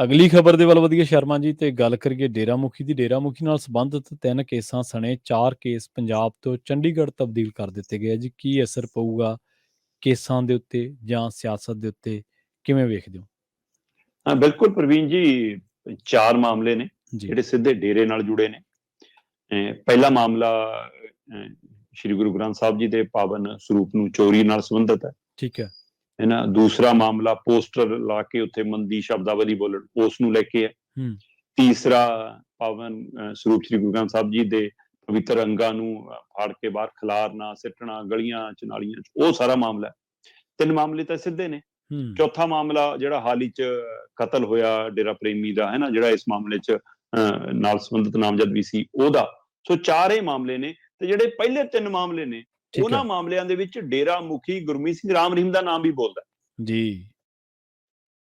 ਅਗਲੀ ਖਬਰ ਦੇ ਵੱਲ ਵਧੀਏ ਸ਼ਰਮਾ ਜੀ, ਤੇ ਗੱਲ ਕਰੀਏ ਡੇਰਾ ਮੁਖੀ ਦੀ। ਡੇਰਾ ਮੁਖੀ ਨਾਲ ਸੰਬੰਧਿਤ 3 ਕੇਸਾਂ ਸਣੇ 4 ਕੇਸ ਪੰਜਾਬ ਤੋਂ ਚੰਡੀਗੜ੍ਹ ਤਬਦੀਲ ਕਰ ਦਿੱਤੇ ਗਏ ਜੀ। ਕੀ ਅਸਰ ਪਊਗਾ ਕੇਸਾਂ ਦੇ ਉੱਤੇ ਜਾਂ ਸਿਆਸਤ ਦੇ ਉੱਤੇ, ਕਿਵੇਂ ਵੇਖਦੇ ਹੋ? ਹਾਂ ਬਿਲਕੁਲ ਪ੍ਰਵੀਨ ਜੀ, 4 ਮਾਮਲੇ ਨੇ ਜੀ ਜਿਹੜੇ ਸਿੱਧੇ ਡੇਰੇ ਨਾਲ ਜੁੜੇ ਨੇ। ਪਹਿਲਾ ਮਾਮਲਾ ਸ਼੍ਰੀ ਗੁਰੂ ਗ੍ਰੰਥ ਸਾਹਿਬ ਜੀ ਦੇ ਪਾਵਨ ਸਰੂਪ ਨੂੰ ਚੋਰੀ ਨਾਲ ਸੰਬੰਧਿਤ ਹੈ। ਠੀਕ ਹੈ। ਨਾ ਦੂਸਰਾ ਮਾਮਲਾ ਪੋਸਟਰ ਲਾ ਕੇ ਉੱਥੇ ਮੰਦੀ ਸ਼ਬਦਾਵਲੀ ਬੋਲਣ, ਉਸ ਨੂੰ ਲੈ ਕੇ ਹੈ। ਤੀਸਰਾ ਪਾਵਨ ਸਰੂਪ ਸ਼੍ਰੀ ਗੁਰੂ ਗ੍ਰੰਥ ਸਾਹਿਬ ਜੀ ਦੇ ਪਵਿੱਤਰ ਅੰਗਾਂ ਨੂੰ ਫਾੜ ਕੇ ਬਾਹਰ ਖਿਲਾਰਨਾ, ਸਿੱਟਣਾ ਗਲੀਆਂ ਚ ਨਾਲੀਆਂ ਚ, ਉਹ ਸਾਰਾ ਮਾਮਲਾ ਹੈ। 3 ਮਾਮਲੇ ਤਾਂ ਸਿੱਧੇ ਨੇ। ਚੌਥਾ ਮਾਮਲਾ ਜਿਹੜਾ ਹਾਲ ਹੀ ਚ ਕਤਲ ਹੋਇਆ ਡੇਰਾ ਪ੍ਰੇਮੀ ਦਾ, ਹੈ ਨਾ, ਜਿਹੜਾ ਇਸ ਮਾਮਲੇ ਚ ਨਾਲ ਸੰਬੰਧਿਤ ਨਾਮਜ਼ਦ ਵੀ ਸੀ ਉਹਦਾ। ਸੋ 4 ਇਹ ਮਾਮਲੇ ਨੇ। ਤੇ ਜਿਹੜੇ ਪਹਿਲੇ 3 ਮਾਮਲੇ ਨੇ, ਉਹਨਾਂ ਮਾਮਲਿਆਂ ਦੇ ਵਿੱਚ ਡੇਰਾ ਮੁਖੀ ਗੁਰਮੀਤ ਸਿੰਘ ਰਾਮ ਰਹੀਮ ਦਾ ਨਾਮ ਵੀ ਬੋਲਦਾ ਜੀ।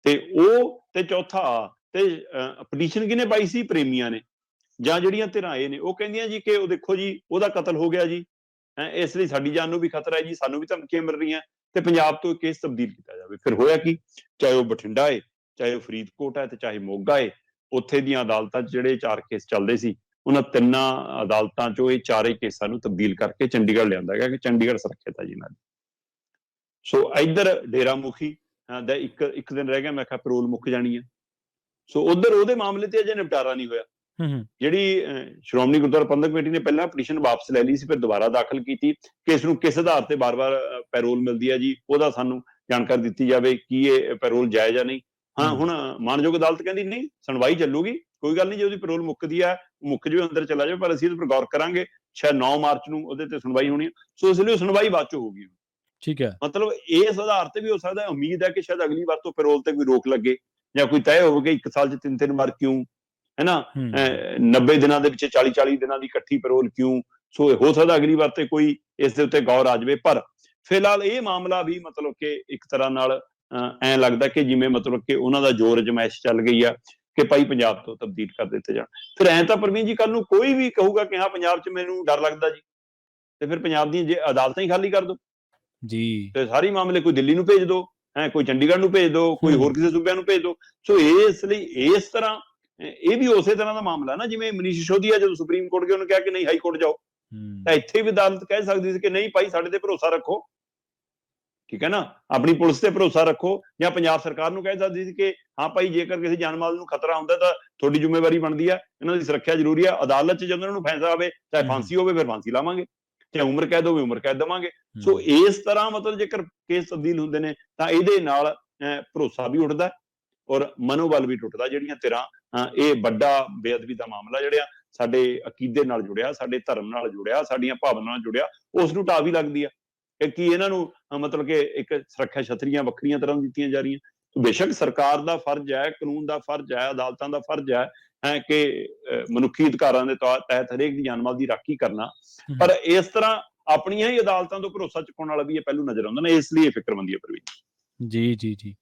ਤੇ ਉਹ ਤੇ ਚੌਥਾ ਤੇ ਪਟੀਸ਼ਨ ਕਿਹਨੇ ਪਾਈ ਸੀ? ਪ੍ਰੇਮੀਆਂ ਨੇ, ਜਾਂ ਜਿਹੜੀਆਂ ਧਿਰਾਂ ਇਹ ਨੇ ਉਹ ਕਹਿੰਦੀਆਂ ਜੀ ਕਿ ਉਹ ਦੇਖੋ ਜੀ ਉਹਦਾ ਕਤਲ ਹੋ ਗਿਆ ਜੀ, ਇਸ ਲਈ ਸਾਡੀ ਜਾਨ ਨੂੰ ਵੀ ਖਤਰਾ ਹੈ ਜੀ, ਸਾਨੂੰ ਵੀ ਧਮਕੀਆਂ ਮਿਲ ਰਹੀਆਂ ਤੇ ਪੰਜਾਬ ਤੋਂ ਕੇਸ ਤਬਦੀਲ ਕੀਤਾ ਜਾਵੇ। ਫਿਰ ਹੋਇਆ ਕੀ? ਚਾਹੇ ਉਹ ਬਠਿੰਡਾ ਹੈ, ਚਾਹੇ ਉਹ ਫਰੀਦਕੋਟ ਹੈ, ਤੇ ਚਾਹੇ ਮੋਗਾ ਹੈ, ਉੱਥੇ ਦੀਆਂ ਅਦਾਲਤਾਂ 'ਚ ਜਿਹੜੇ 4 ਕੇਸ ਚੱਲਦੇ ਸੀ, ਉਹਨਾਂ 3 ਅਦਾਲਤਾਂ 'ਚੋਂ ਇਹ 4 ਕੇਸਾਂ ਨੂੰ ਤਬਦੀਲ ਕਰਕੇ ਚੰਡੀਗੜ੍ਹ ਲਿਆਂਦਾ ਗਿਆ ਕਿ ਚੰਡੀਗੜ੍ਹ ਸੁਰੱਖਿਅਤ ਹੈ ਜੀ ਇਹਨਾਂ ਦੀ। ਸੋ ਇੱਧਰ ਡੇਰਾ ਮੁਖੀ ਦਾ ਇੱਕ ਦਿਨ ਰਹਿ ਗਿਆ, ਮੈਂ ਕਿਹਾ ਪੈਰੋਲ ਮੁੱਕ ਜਾਣੀ ਹੈ। ਸੋ ਉਧਰ ਉਹਦੇ ਮਾਮਲੇ ਤੇ ਅਜੇ ਨਿਪਟਾਰਾ ਨਹੀਂ ਹੋਇਆ। ਜਿਹੜੀ ਸ਼੍ਰੋਮਣੀ ਗੁਰਦੁਆਰਾ ਪ੍ਰਬੰਧਕ ਕਮੇਟੀ ਨੇ ਪਹਿਲਾਂ ਪਟੀਸ਼ਨ ਵਾਪਸ ਲੈ ਲਈ ਸੀ, ਫਿਰ ਦੁਬਾਰਾ ਦਾਖਲ ਕੀਤੀ ਕਿ ਇਸ ਨੂੰ ਕਿਸ ਆਧਾਰ ਤੇ ਬਾਰ-ਬਾਰ ਪੈਰੋਲ ਮਿਲਦੀ ਹੈ ਜੀ, ਉਹਦਾ ਸਾਨੂੰ ਜਾਣਕਾਰੀ ਦਿੱਤੀ ਜਾਵੇ, ਕੀ ਇਹ ਪੈਰੋਲ ਜਾਇਜ਼ ਜਾਂ ਨਹੀਂ। ਹਾਂ, ਹੁਣ ਮਾਨਯੋਗ ਅਦਾਲਤ ਕਹਿੰਦੀ ਨਹੀਂ, ਸੁਣਵਾਈ ਚੱਲੂਗੀ, ਕੋਈ ਗੱਲ ਨਹੀਂ, ਜੇ ਉਹਦੀ ਪੈਰੋਲ ਮੁੱਕਦੀ ਹੈ ਮੁੱਕ ਜਾਵੇ, ਅੰਦਰ ਚਲਾ ਜਾਵੇ, ਪਰ ਅਸੀਂ ਇਹਦੇ ਪਰ ਗੌਰ ਕਰਾਂਗੇ। ਸ਼ਾਇਦ 9 ਮਾਰਚ ਨੂੰ ਉਹਦੇ ਤੇ ਸੁਣਵਾਈ ਹੋਣੀ ਹੈ। ਸੋ ਇਸ ਲਈ ਉਹ ਸੁਣਵਾਈ ਬਾਅਦ ਚ ਹੋਊਗੀ। ਠੀਕ ਹੈ। ਮਤਲਬ ਇਸ ਆਧਾਰ ਤੇ ਵੀ ਹੋ ਸਕਦਾ, ਉਮੀਦ ਹੈ ਕਿ ਸ਼ਾਇਦ ਅਗਲੀ ਵਾਰ ਤੋਂ ਪੈਰੋਲ ਤੇ ਕੋਈ ਰੋਕ ਲੱਗੇ, ਜਾਂ ਕੋਈ ਤੈਅ ਹੋਵੇ 1 ਸਾਲ ਚ 3-3 ਵਾਰ ਕਿਉਂ, ਹੈ ਨਾ, 90 ਦਿਨਾਂ ਦੇ ਵਿੱਚ 40-40 ਦਿਨਾਂ ਦੀ ਇਕੱਠੀ ਪੈਰੋਲ ਕਿਉਂ। ਸੋ ਹੋ ਸਕਦਾ ਅਗਲੀ ਵਾਰ ਤੇ ਕੋਈ ਇਸ ਦੇ ਉੱਤੇ ਗੌਰ ਆ ਜਾਵੇ। ਪਰ ਫਿਲਹਾਲ ਇਹ ਮਾਮਲਾ ਵੀ ਮਤਲਬ ਕਿ ਇੱਕ ਤਰ੍ਹਾਂ ਨਾਲ ਐਂ ਲੱਗਦਾ ਕਿ ਜਿਵੇਂ ਮਤਲਬ ਕਿ ਉਹਨਾਂ ਦਾ ਜ਼ੋਰ ਅਜ਼ਮਾਇਸ਼ ਚੱਲ ਗਈ ਆ ਕਿ ਭਾਈ ਪੰਜਾਬ ਤੋਂ ਤਬਦੀਲ ਕਰ ਦਿੱਤੇ ਜਾਣ। ਫਿਰ ਐਂ ਤਾਂ ਪ੍ਰਵੀਨ ਜੀ, ਕੱਲ ਨੂੰ ਕੋਈ ਵੀ ਕਹੂਗਾ ਕਿ ਹਾਂ ਪੰਜਾਬ 'ਚ ਮੈਨੂੰ ਡਰ ਲੱਗਦਾ ਜੀ, ਤੇ ਫਿਰ ਪੰਜਾਬ ਦੀਆਂ ਜੇ ਅਦਾਲਤਾਂ ਹੀ ਖਾਲੀ ਕਰ ਦਿਓ ਜੀ, ਤੇ ਸਾਰੇ ਮਾਮਲੇ ਕੋਈ ਦਿੱਲੀ ਨੂੰ ਭੇਜ ਦਿਓ, ਕੋਈ ਚੰਡੀਗੜ੍ਹ ਨੂੰ ਭੇਜ ਦਿਓ, ਕੋਈ ਹੋਰ ਕਿਸੇ ਸੂਬਿਆਂ ਨੂੰ ਭੇਜ ਦਿਓ। ਸੋ ਇਸ ਲਈ ਇਸ ਤਰ੍ਹਾਂ ਇਹ ਵੀ ਉਸੇ ਤਰ੍ਹਾਂ ਦਾ ਮਾਮਲਾ ਨਾ, ਜਿਵੇਂ ਮਨੀਸ਼ ਸਿਸੋਦੀਆ ਜਦੋਂ ਸੁਪਰੀਮ ਕੋਰਟ ਗਏ, ਉਹਨੇ ਕਿਹਾ ਕਿ ਨਹੀਂ ਹਾਈ ਕੋਰਟ ਜਾਓ, ਤਾਂ ਇੱਥੇ ਵੀ ਅਦਾਲਤ ਕਹਿ ਸਕਦੀ ਸੀ ਕਿ ਨਹੀਂ ਭਾਈ ਸਾਡੇ ਤੇ ਭਰੋਸਾ ਰੱਖੋ, ਠੀਕ ਹੈ ਨਾ, ਆਪਣੀ ਪੁਲਿਸ ਤੇ ਭਰੋਸਾ ਰੱਖੋ, ਜਾਂ ਪੰਜਾਬ ਸਰਕਾਰ ਨੂੰ ਕਹਿ ਸਕਦੀ ਸੀ ਕਿ ਹਾਂ ਭਾਈ ਜੇਕਰ ਕਿਸੇ ਜਾਨ ਮਾਲ ਨੂੰ ਖਤਰਾ ਹੁੰਦਾ ਤਾਂ ਤੁਹਾਡੀ ਜ਼ਿੰਮੇਵਾਰੀ ਬਣਦੀ ਆ, ਇਹਨਾਂ ਦੀ ਸੁਰੱਖਿਆ ਜ਼ਰੂਰੀ ਆ। ਅਦਾਲਤ 'ਚ ਜਦੋਂ ਇਹਨਾਂ ਨੂੰ ਫੈਸਲਾ ਆਵੇ, ਚਾਹੇ ਫਾਂਸੀ ਹੋਵੇ ਫਿਰ ਫਾਂਸੀ ਲਾਵਾਂਗੇ, ਚਾਹੇ ਉਮਰ ਕੈਦ ਹੋਵੇ ਉਮਰ ਕੈਦ ਦੇਵਾਂਗੇ। ਸੋ ਇਸ ਤਰ੍ਹਾਂ ਮਤਲਬ ਜੇਕਰ ਕੇਸ ਤਬਦੀਲ ਹੁੰਦੇ ਨੇ ਤਾਂ ਇਹਦੇ ਨਾਲ ਭਰੋਸਾ ਵੀ ਉੱਠਦਾ ਔਰ ਮਨੋਬਲ ਵੀ ਟੁੱਟਦਾ। ਜਿਹੜੀਆਂ ਧਿਰਾਂ ਇਹ ਵੱਡਾ ਬੇਅਦਬੀ ਦਾ ਮਾਮਲਾ ਜਿਹੜਾ ਸਾਡੇ ਅਕੀਦੇ ਨਾਲ ਜੁੜਿਆ, ਸਾਡੇ ਧਰਮ ਨਾਲ ਜੁੜਿਆ, ਸਾਡੀਆਂ ਭਾਵਨਾਵਾਂ ਨਾਲ ਜੁੜਿਆ, ਉਸ ਨੂੰ ਢਾਹ ਵੀ ਲੱਗਦੀ ਆ ਕਿ ਇਹਨਾਂ ਨੂੰ ਮਤਲਬ ਕਿ ਇੱਕ ਸੁਰੱਖਿਆ ਛਤਰੀਆਂ ਵੱਖਰੀਆਂ ਤਰ੍ਹਾਂ ਦਿੱਤੀਆਂ ਜਾ ਰਹੀਆਂ। ਬੇਸ਼ੱਕ ਸਰਕਾਰ ਦਾ ਫਰਜ਼ ਹੈ, ਕਾਨੂੰਨ ਦਾ ਫਰਜ਼ ਹੈ, ਅਦਾਲਤਾਂ ਦਾ ਫਰਜ਼ ਹੈ ਕਿ ਮਨੁੱਖੀ ਅਧਿਕਾਰਾਂ ਦੇ ਤਹਿਤ ਹਰੇਕ ਦੀ ਜਾਨ ਮਾਲ ਦੀ ਰਾਖੀ ਕਰਨਾ, ਪਰ ਇਸ ਤਰ੍ਹਾਂ ਆਪਣੀਆਂ ਹੀ ਅਦਾਲਤਾਂ ਤੋਂ ਭਰੋਸਾ ਚੁਕਾਉਣ ਵਾਲਾ ਵੀ ਇਹ ਪਹਿਲੂ ਨਜ਼ਰ ਆਉਂਦਾ ਨਾ, ਇਸ ਲਈ ਇਹ ਫਿਕਰਮੰਦੀ ਹੈ ਪ੍ਰਵੀਨ। ਜੀ ਜੀ ਜੀ।